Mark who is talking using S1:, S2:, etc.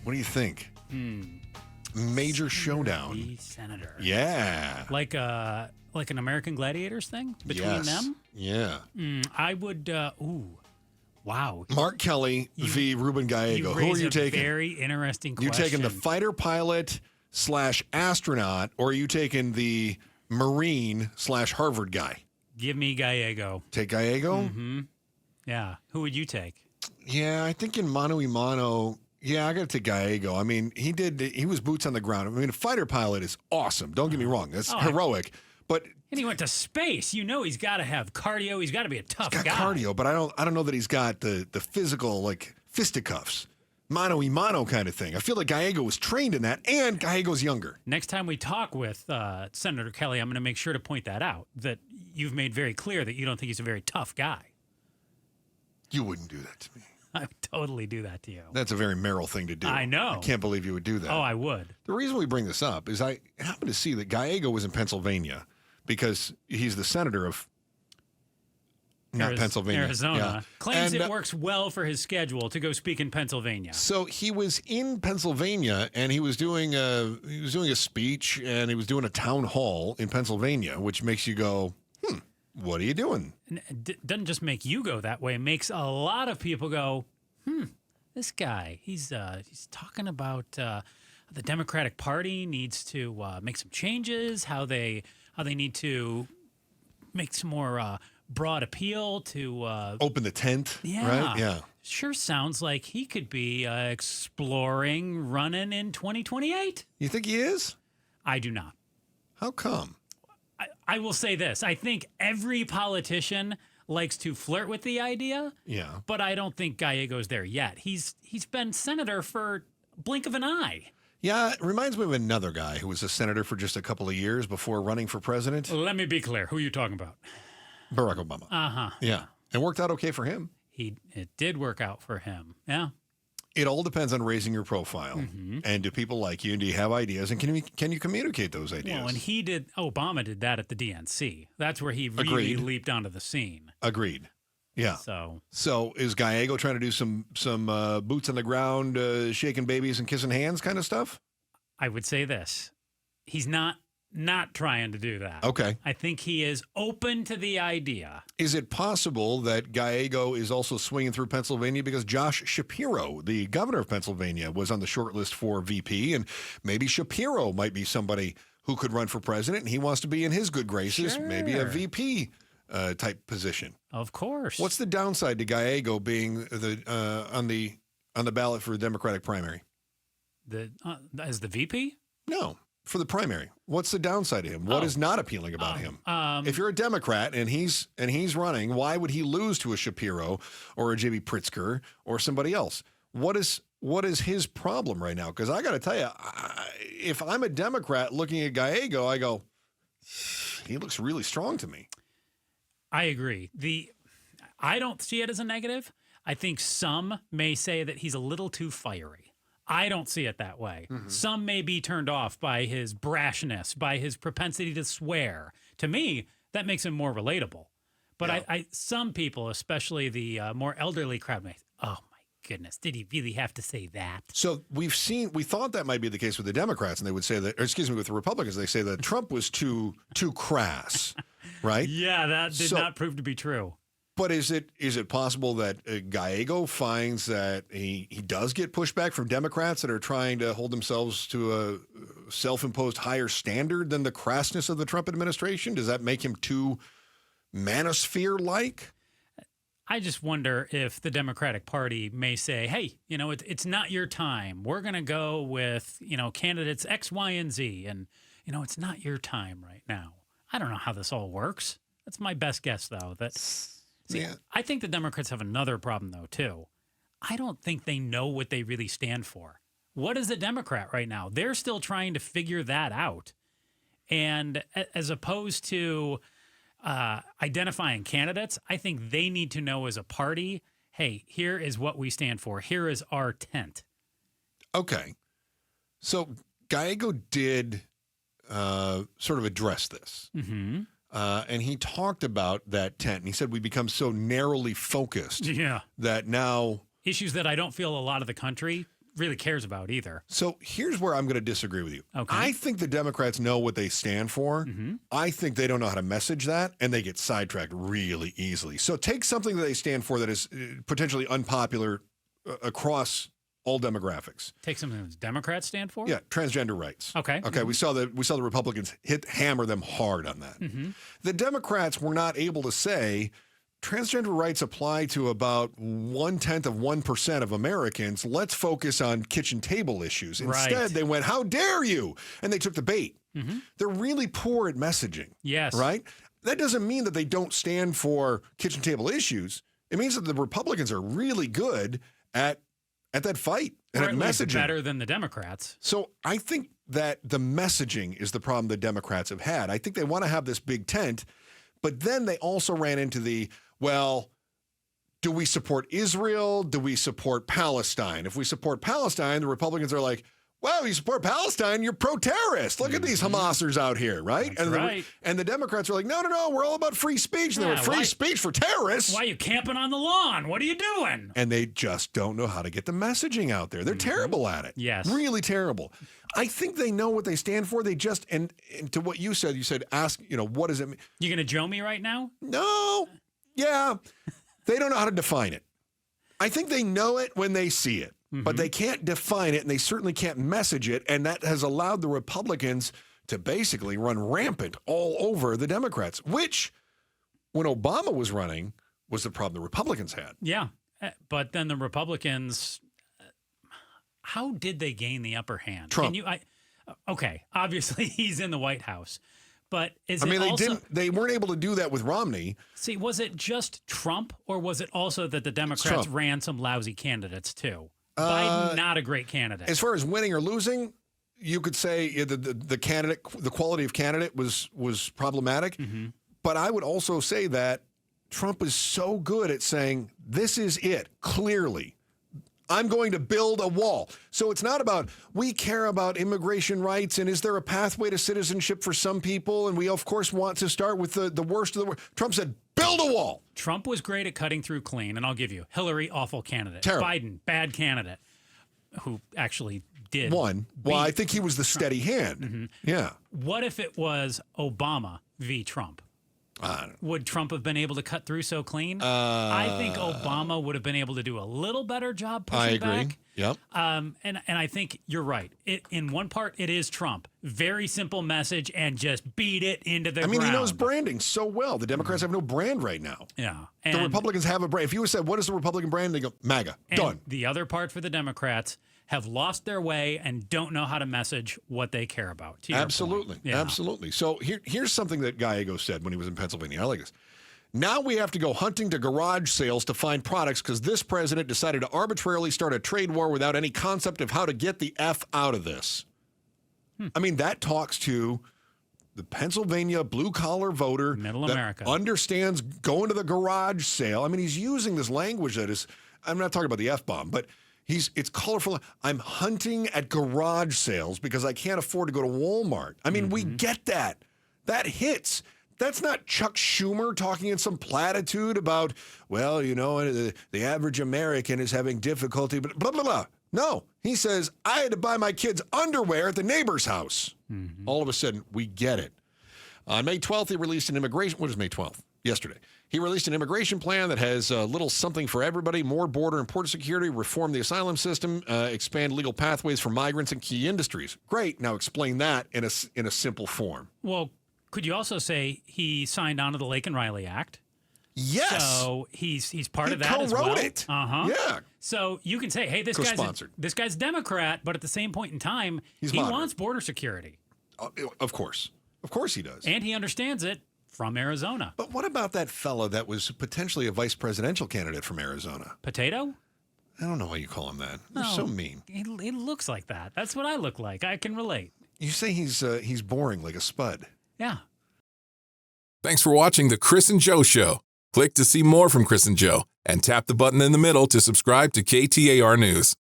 S1: What do you think? Major showdown.
S2: The senator.
S1: Yeah.
S2: Like an American Gladiators thing between them?
S1: Yeah.
S2: I would, wow.
S1: Mark Kelly v. Ruben Gallego. Who are you taking?
S2: Very interesting question.
S1: You taking the fighter pilot / astronaut, or are you taking the Marine / Harvard guy?
S2: Give me Gallego.
S1: Take Gallego?
S2: Mm-hmm. Yeah. Who would you take?
S1: Yeah, I think in mano a mano, yeah, I got to take Gallego. I mean, he was boots on the ground. I mean, a fighter pilot is awesome. Don't get me wrong. That's heroic. But
S2: and he went to space. You know he's got to have cardio. He's got to be a tough guy.
S1: He's got cardio, but I don't know that he's got the physical, like, fisticuffs. Mano a mano kind of thing. I feel like Gallego was trained in that, and Gallego's younger.
S2: Next time we talk with Senator Kelly, I'm going to make sure to point that out, that you've made very clear that you don't think he's a very tough guy.
S1: You wouldn't do that to me.
S2: I would totally do that to you.
S1: That's a very Merrill thing to do.
S2: I know.
S1: I can't believe you would do that.
S2: Oh, I would.
S1: The reason we bring this up is I happen to see that Gallego was in Pennsylvania because he's the senator of Pennsylvania.
S2: Arizona.
S1: Yeah.
S2: Claims it works well for his schedule to go speak in Pennsylvania.
S1: So he was in Pennsylvania and he was doing a speech and he was doing a town hall in Pennsylvania, which makes you go, what are you doing?
S2: And it doesn't just make you go that way. It makes a lot of people go, this guy, he's talking about the Democratic Party needs to make some changes, how they need to make some more broad appeal to
S1: open the tent, right? Yeah.
S2: Sure sounds like he could be exploring running in 2028.
S1: You think he is?
S2: I do not.
S1: How come?
S2: I will say this. I think every politician likes to flirt with the idea.
S1: Yeah.
S2: But I don't think Gallego's there yet. He's been senator for a blink of an eye.
S1: Yeah, it reminds me of another guy who was a senator for just a couple of years before running for president.
S2: Let me be clear. Who are you talking about?
S1: Barack Obama.
S2: Uh-huh.
S1: Yeah. It worked out okay for him.
S2: It did work out for him. Yeah.
S1: It all depends on raising your profile.
S2: Mm-hmm.
S1: And do people like you? And do you have ideas? And can you communicate those ideas?
S2: Well, and Obama did that at the DNC. That's where he really leaped onto the scene.
S1: Agreed. Yeah.
S2: So
S1: is Gallego trying to do some boots on the ground, shaking babies and kissing hands kind of stuff?
S2: I would say this. He's not trying to do that.
S1: Okay.
S2: I think he is open to the idea.
S1: Is it possible that Gallego is also swinging through Pennsylvania because Josh Shapiro, the governor of Pennsylvania, was on the short list for VP, and maybe Shapiro might be somebody who could run for president, and he wants to be in his good graces, maybe a VP type position.
S2: Of course.
S1: What's the downside to Gallego being on the ballot for the Democratic primary?
S2: As the VP?
S1: No. For the primary, what's the downside to him? What is not appealing about him? If you're a Democrat and he's running, why would he lose to a Shapiro or a J.B. Pritzker or somebody else? What is his problem right now? Because I got to tell you, if I'm a Democrat looking at Gallego, I go, he looks really strong to me.
S2: I agree. I don't see it as a negative. I think some may say that he's a little too fiery. I don't see it that way. Mm-hmm. Some may be turned off by his brashness, by his propensity to swear. To me, that makes him more relatable. But some people, especially the more elderly crowd, may, oh my goodness, did he really have to say that?
S1: So we thought that might be the case with the Democrats, and they would say that, or excuse me, with the Republicans, they say that Trump was too crass, right?
S2: Yeah, that did not prove to be true.
S1: But is it possible that Gallego finds that he does get pushback from Democrats that are trying to hold themselves to a self-imposed higher standard than the crassness of the Trump administration? Does that make him too manosphere-like?
S2: I just wonder if the Democratic Party may say, hey, it's not your time. We're going to go with, candidates X, Y, and Z. And, it's not your time right now. I don't know how this all works. That's my best guess, though. I think the Democrats have another problem, though, too. I don't think they know what they really stand for. What is a Democrat right now? They're still trying to figure that out. And as opposed to identifying candidates, I think they need to know as a party, hey, here is what we stand for. Here is our tent.
S1: Okay. So Gallego did sort of address this.
S2: Mm-hmm.
S1: And he talked about that tent. And he said we become so narrowly focused
S2: that
S1: now...
S2: Issues that I don't feel a lot of the country really cares about either.
S1: So here's where I'm going to disagree with you.
S2: Okay.
S1: I think the Democrats know what they stand for.
S2: Mm-hmm.
S1: I think they don't know how to message that, and they get sidetracked really easily. So take something that they stand for that is potentially unpopular across all demographics.
S2: Take something that Democrats stand for?
S1: Yeah, transgender rights.
S2: Okay.
S1: Okay, we saw the Republicans hammer them hard on that.
S2: Mm-hmm.
S1: The Democrats were not able to say transgender rights apply to about 0.1% of Americans. Let's focus on kitchen table issues. Instead, they went, how dare you? And they took the bait.
S2: Mm-hmm.
S1: They're really poor at messaging.
S2: Yes.
S1: Right? That doesn't mean that they don't stand for kitchen table issues. It means that the Republicans are really good at that fight and at messaging.
S2: Better than the Democrats.
S1: So I think that the messaging is the problem the Democrats have had. I think they want to have this big tent, but then they also ran into well, do we support Israel? Do we support Palestine? If we support Palestine, the Republicans are like, well, you support Palestine, you're pro-terrorist. Look at these Hamasers out here, right?
S2: That's
S1: And the Democrats are like, no, we're all about free speech. And they went, free speech for terrorists.
S2: Why are you camping on the lawn? What are you doing?
S1: And they just don't know how to get the messaging out there. They're terrible at it.
S2: Yes.
S1: Really terrible. I think they know what they stand for. They just, and to what you said, ask, what does it mean?
S2: You going to Joe me right now?
S1: No. Yeah. They don't know how to define it. I think they know it when they see it. But they can't define it, and they certainly can't message it, and that has allowed the Republicans to basically run rampant all over the Democrats, which, when Obama was running, was the problem the Republicans had.
S2: Yeah, but then the Republicans, how did they gain the upper hand?
S1: Trump.
S2: Okay, obviously he's in the White House. But
S1: they weren't able to do that with Romney.
S2: See, was it just Trump, or was it also that the Democrats ran some lousy candidates too? Biden, not a great candidate.
S1: As far as winning or losing, you could say the candidate, the quality of candidate was problematic. Mm-hmm. But I would also say that Trump is so good at saying, this is it, clearly. I'm going to build a wall. So it's not about, we care about immigration rights and is there a pathway to citizenship for some people? And we, of course, want to start with the worst of the worst. Trump said, build a wall.
S2: Trump was great at cutting through clean, and I'll give you. Hillary, awful candidate.
S1: Terrible.
S2: Biden, bad candidate, who actually did.
S1: Won. Well, I think he was the steady hand.
S2: Mm-hmm.
S1: Yeah.
S2: What if it was Obama v. Trump? Would Trump have been able to cut through so clean? I think Obama would have been able to do a little better job pushing back. I agree.
S1: Yep.
S2: And I think you're right. In one part, it is Trump. Very simple message and just beat it into the ground.
S1: He knows branding so well. The Democrats have no brand right now.
S2: Yeah.
S1: And the Republicans have a brand. If you said, what is the Republican brand? They go, MAGA. Done.
S2: The other part for the Democrats have lost their way and don't know how to message what they care about.
S1: Absolutely.
S2: Yeah.
S1: Absolutely. So here's something that Gallego said when he was in Pennsylvania. I like this. Now we have to go hunting to garage sales to find products because this president decided to arbitrarily start a trade war without any concept of how to get the F out of this. That talks to the Pennsylvania blue-collar voter
S2: Middle
S1: that
S2: America
S1: understands going to the garage sale. He's using this language that is, I'm not talking about the F-bomb, but it's colorful. I'm hunting at garage sales because I can't afford to go to Walmart. We get that. That hits. That's not Chuck Schumer talking in some platitude about, the average American is having difficulty, but blah, blah, blah. No, he says, I had to buy my kids underwear at the neighbor's house. Mm-hmm. All of a sudden, we get it. On May 12th, he released an immigration, what is May 12th? Yesterday. He released an immigration plan that has a little something for everybody, more border and port security, reform the asylum system, expand legal pathways for migrants in key industries. Great. Now explain that in a simple form.
S2: Well, could you also say he signed on to the Lake and Riley Act?
S1: Yes.
S2: So he's part of that as well.
S1: He co-wrote it.
S2: Uh-huh.
S1: Yeah.
S2: So you can say, hey, this guy's Democrat, but at the same point in time, he wants border security.
S1: Of course. Of course he does.
S2: And he understands it from Arizona.
S1: But what about that fella that was potentially a vice presidential candidate from Arizona?
S2: Potato?
S1: I don't know why you call him that. You're so mean.
S2: He looks like that. That's what I look like. I can relate.
S1: You say he's boring like a spud.
S2: Yeah.
S3: Thanks for watching The Chris and Joe Show. Click to see more from Chris and Joe and tap the button in the middle to subscribe to KTAR News.